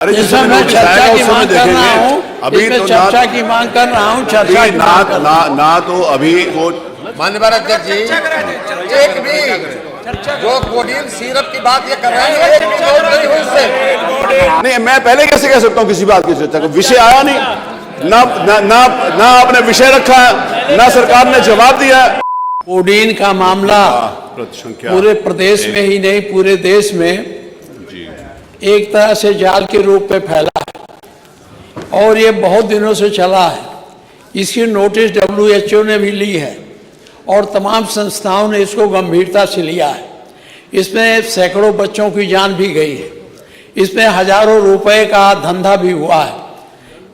अरे जिसमें मैं चर्चा की मांग कर रहा हूँ, अभी तो चर्चा की मांग कर रहा हूँ, चर्चा की मांग कर रहा हूँ। ना तो अभी वो माननीय अध्यक्ष जी, एक भी जो कोडिन सिरप की बात ये कर रहे हैं, एक भी नोट नहीं हुई इससे। नहीं, मैं पहले कैसे कह सकता हूँ किसी बात की चर्चा को? विषय आया नहीं, ना आपने विषय रखा है, ना सरकार ने जवाब दिया। कोडीन का मामला पूरे प्रदेश में ही नहीं, पूरे देश में एक तरह से जाल के रूप में फैला है और ये बहुत दिनों से चला है। इसकी नोटिस WHO ने भी ली है और तमाम संस्थाओं ने इसको गंभीरता से लिया है। इसमें सैकड़ों बच्चों की जान भी गई है, इसमें हजारों रुपए का धंधा भी हुआ है।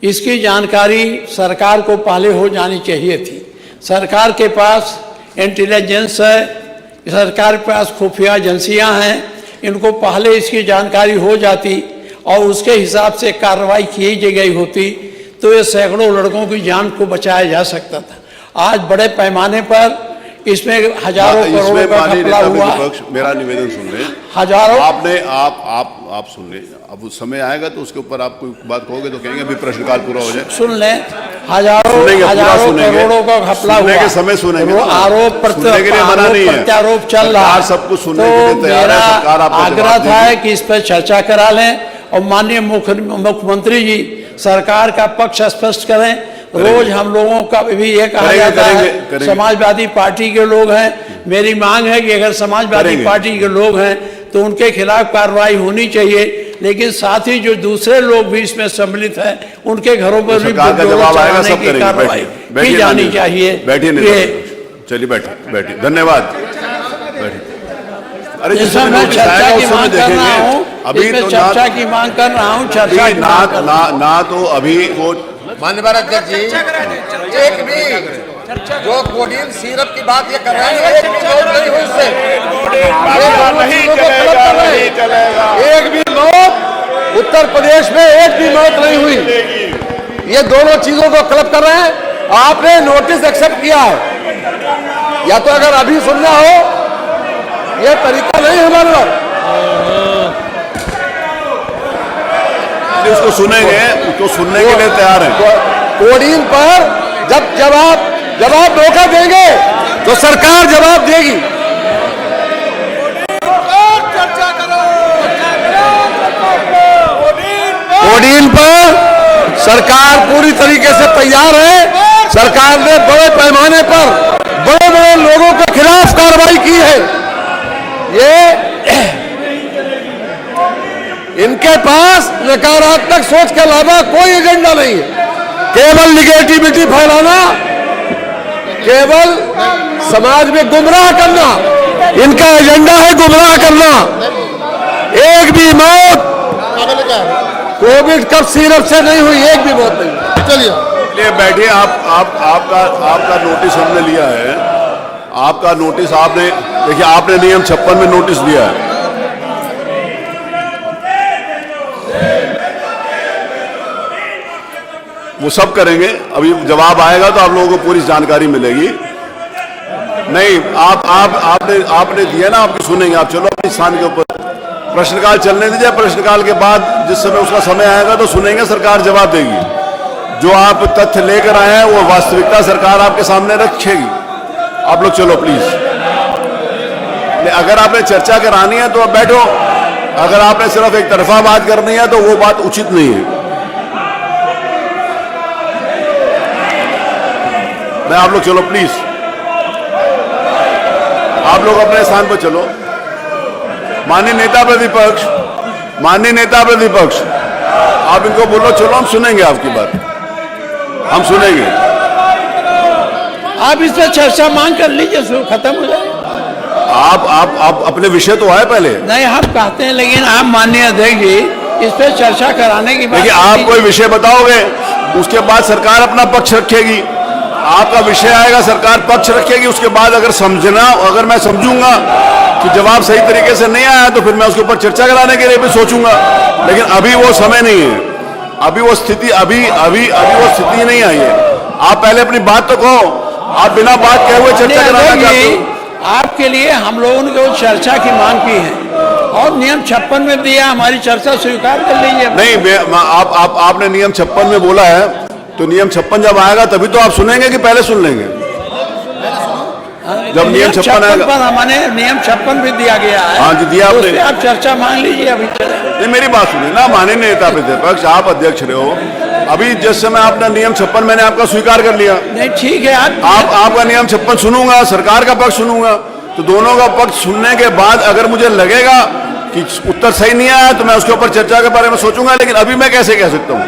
इसकी जानकारी सरकार को पहले हो जानी चाहिए थी। सरकार के पास इंटेलिजेंस है, सरकार के पास खुफिया एजेंसियां हैं, इनको पहले इसकी जानकारी हो जाती और उसके हिसाब से कार्रवाई की गई होती तो ये सैकड़ों लड़कों की जान को बचाया जा सकता था। आज बड़े पैमाने पर इसमें हजारों करोड़ों का घपला हुआ। मेरा निवेदन सुन रहे हैं, हजारों आपने आप सुन ले। अब उस समय आएगा तो उसके ऊपर आप कोई बात कहोगे तो कहेंगे अभी प्रश्नकाल पूरा हो जाए। सुन लें, हजारों करोड़ों का घपला हुआ। के समय सुनेंगे, आरोप प्रत्यारोप चल रहा है। सब कुछ सुनने के लिए तैयार है। सरकार आपको आग्रह था कि इस पर चर्चा करा लें और माननीय मुख्यमंत्री जी सरकार का पक्ष स्पष्ट करें। रोज हम लोगों का भी ये कहा जाता है समाजवादी पार्टी के लोग हैं। मेरी मांग है कि अगर समाजवादी पार्टी के लोग हैं तो उनके खिलाफ कार्रवाई होनी चाहिए, लेकिन साथ ही जो दूसरे लोग भी इसमें सम्मिलित हैं उनके घरों पर भी कार्रवाई की जानी चाहिए। चलिए बैठिए, धन्यवाद। अरे जिसमें मैं चर्चा की मांग कर रहा हूँ, अभी तो चर्चा की मांग कर रहा हूँ, चर्चा की मांग कर रहा हूँ। ना तो अभी वो माननीय अध्यक्ष जी, एक भी जो कोडिन सिरप की बात ये कर रहे हैं, एक भी नोट नहीं हुई इससे। एक भी नोट उत्तर प्रदेश में एक भी नोट नहीं हुई। ये दोनों चीजों को क्लब कर रहे हैं। आपने नोटिस एक्सेप्ट किया है, या तो अगर अभी सुनना हो, ये तरीका नहीं हमारे पास। उसको सुनेंगे, उसको सुनने के लिए तैयार हैं। कोडिन पर जब आप धोखा देंगे तो सरकार जवाब देगी। कोडिन पर सरकार पूरी तरीके से तैयार है। सरकार ने बड़े पैमाने पर बड़े लोगों के खिलाफ कार्रवाई की है। ये इनके पास नकारात्मक सोच के अलावा कोई एजेंडा नहीं है। केवल निगेटिविटी फैलाना, केवल समाज में गुमराह करना, इनका एजेंडा है गुमराह करना। एक भी मौत कोविड कफ सिरप से नहीं हुई, एक भी मौत नहीं। चलिए बैठिए। आपका नोटिस हमने लिया है। आपका नोटिस आपने देखिए, आपने नियम 56 में नोटिस दिया है। वो सब करेंगे। अभी जवाब आएगा तो आप लोगों को पूरी जानकारी मिलेगी। नहीं, आपने दिया ना, आपकी सुनेंगे। आप चलो अपनी स्थान के ऊपर प्रश्नकाल चलने दीजिए। प्रश्नकाल के बाद जिस समय उसका समय आएगा तो सुनेंगे, सरकार जवाब देगी। जो आप तथ्य लेकर आए हैं वो वास्तविकता सरकार आपके सामने रखेगी। आप लोग चलो प्लीज। अगर आपने चर्चा करानी है तो आप बैठो। अगर आपने सिर्फ एक तरफा बात करनी है तो वो बात उचित नहीं है। मैं आप लोग चलो प्लीज, आप लोग अपने स्थान पर चलो। माननीय नेता प्रतिपक्ष, आप इनको बोलो चलो, हम सुनेंगे आपकी बात, हम सुनेंगे। आप इस पर चर्चा मांग कर लीजिए, खत्म हो जाए। आप अपने विषय तो आए पहले। नहीं, हम कहते हैं, लेकिन आप माननीय अध्यक्ष जी इस पर चर्चा कराने की बात। देखिए, आप कोई विषय बताओगे, उसके बाद सरकार अपना पक्ष रखेगी। आपका विषय आएगा, सरकार पक्ष रखेगी। उसके बाद अगर मैं समझूंगा कि जवाब सही तरीके से नहीं आया तो फिर मैं उसके ऊपर चर्चा कराने के लिए भी सोचूंगा। लेकिन अभी वो समय नहीं है, अभी वो स्थिति नहीं आई है। आप पहले अपनी बात तो कहो। आप बिना बात कहे हुए चर्चा कराना चाहते हो। आपके लिए हम लोगों ने चर्चा की मांग की है और नियम 56 में दिया, हमारी चर्चा स्वीकार कर लीजिए। नहीं, आपने नियम 56 में बोला है, तो नियम 56 जब आएगा तभी तो आप सुनेंगे कि पहले सुन लेंगे? जब नियम 56 आएगा, पर हमारे नियम 56 भी दिया गया है। हाँ जी, दिया आपने। तो आप चर्चा मान लीजिए अभी। नहीं, मेरी बात सुनिए ना, माननीय नेता प्रतिपक्ष, आप अध्यक्ष रहे हो, अभी जिस समय आपने नियम 56 मैंने आपका स्वीकार कर लिया। नहीं, ठीक है, आपका नियम 56 सुनूंगा, सरकार का पक्ष सुनूंगा, तो दोनों का पक्ष सुनने के बाद अगर मुझे लगेगा कि उत्तर सही नहीं आया तो मैं उसके ऊपर चर्चा के बारे में सोचूंगा। लेकिन अभी मैं कैसे कह सकता हूँ?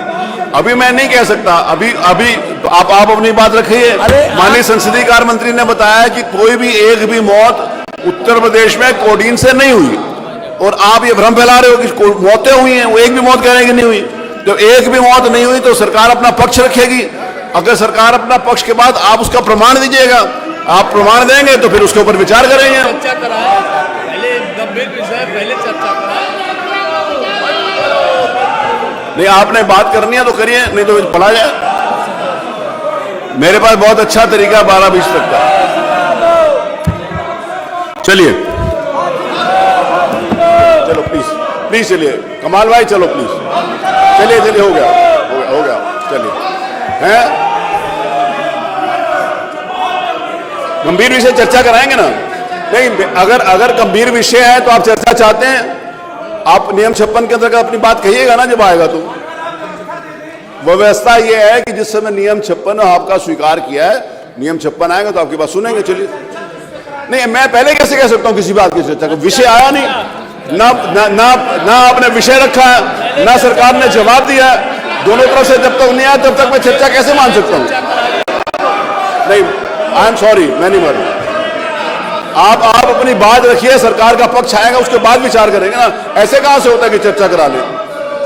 अभी मैं नहीं कह सकता। अभी आप अपनी बात रखिए। माननीय संसदीय कार्य मंत्री ने बताया कि कोई भी एक भी मौत उत्तर प्रदेश में कोडीन से नहीं हुई, और आप ये भ्रम फैला रहे हो कि मौतें हुई हैं। वो एक भी मौत कह रहे हैं कि नहीं हुई। तो एक भी मौत नहीं हुई तो सरकार अपना पक्ष रखेगी। अगर सरकार अपना पक्ष के बाद आप उसका प्रमाण दीजिएगा, आप प्रमाण देंगे तो फिर उसके ऊपर विचार करेंगे। चर्चा कराए, पहले गंभीर विषय पहले चर्चा कराए। नहीं, आपने बात करनी है तो करिए, नहीं तो पढ़ा जाए। मेरे पास बहुत अच्छा तरीका 12-20 तक का। चलिए चलो, प्लीज चलिए। कमाल भाई चलो प्लीज, चलिए हो गया, चलिए। हैं, गंभीर विषय चर्चा कराएंगे ना? नहीं, अगर गंभीर विषय है तो आप चर्चा चाहते हैं, आप नियम 56 के अंतर्गत अपनी बात कहिएगा ना जब आएगा तो। व्यवस्था यह है कि जिस समय नियम 56 आपका स्वीकार किया है, नियम 56 आएगा तो आपकी बात सुनेंगे। चलिए। नहीं, मैं पहले कैसे कह सकता हूं किसी बात की चर्चा का? विषय आया नहीं, ना आपने विषय रखा है, ना सरकार ने जवाब दिया है। दोनों तरफ से जब तक नहीं आया तब तक मैं चर्चा कैसे मान सकता हूं? नहीं, आई एम सॉरी, मैं नहीं मानूंगा। आप अपनी बात रखिए, सरकार का पक्ष आएगा उसके बाद विचार करेंगे ना। ऐसे कहां से होता है कि चर्चा करा लें?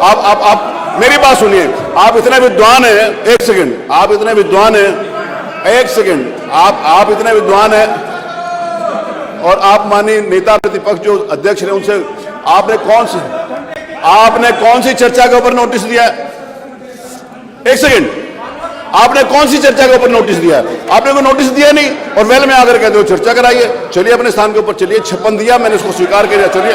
आप मेरी बात सुनिए। आप इतने विद्वान हैं, एक सेकंड, आप इतने विद्वान हैं, एक सेकंड, आप इतने विद्वान हैं, और आप माननीय नेता प्रतिपक्ष जो अध्यक्ष हैं उनसे आपने कौन सी चर्चा के ऊपर नोटिस दिया है? एक सेकंड, आपने कौन सी चर्चा के ऊपर नोटिस दिया है? आपने कोई नोटिस दिया नहीं, और वेल में आकर कहते हो चर्चा कराइए। चलिए अपने स्थान के ऊपर चलिए। 56 दिया, मैंने इसको स्वीकार किया। चलिए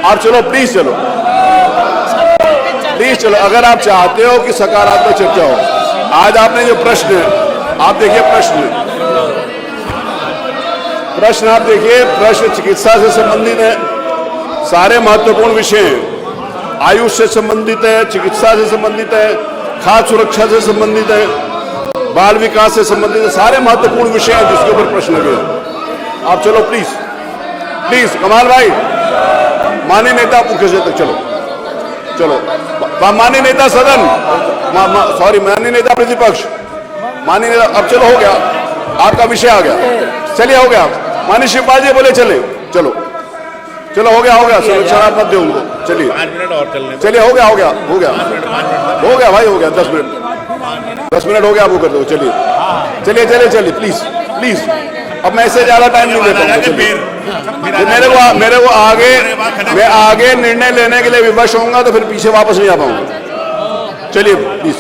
आप चलो, प्लीज चलो। अगर आप चाहते हो कि सकारात्मक चर्चा हो, आज आपने जो प्रश्न है, आप देखिए प्रश्न आप देखिए, प्रश्न चिकित्सा से संबंधित है, सारे महत्वपूर्ण विषय हैं। आयुष से संबंधित है, चिकित्सा से संबंधित है, खाद्य सुरक्षा से संबंधित है, बाल विकास से संबंधित है, सारे महत्वपूर्ण विषय हैं जिसके ऊपर प्रश्न लगे। आप चलो प्लीज। कमाल भाई, माननीय नेता मुख्य सचेतक, चलो। माननीय नेता सदन, सॉरी, माननीय नेता प्रतिपक्ष, माननीय नेता, अब चलो, हो गया आपका विषय आ गया। चलिए, हो गया। माननीय शिवपाल जी बोले चलो, हो गया। शराब मत दे उनको। चलिए, 5 मिनट और चलने। चलिए, हो गया भाई, हो गया। 10 मिनट हो गया, आप वो कर दो। चलिए, प्लीज। अब मैं इससे ज्यादा टाइम नहीं देता हूँ। मेरे को आगे निर्णय लेने के लिए विवश होऊंगा तो फिर पीछे वापस नहीं आ पाऊंगा। चलिए प्लीज,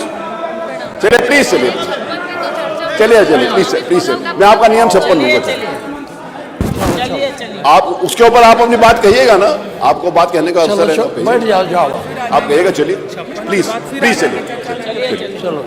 मैं आपका नियम 56 लूंगा। आप उसके ऊपर आप अपनी बात कहिएगा ना, आपको बात कहने का अवसर है। बैठ जाओ। आप कहिएगा। चलिए प्लीज चलिए। चलो।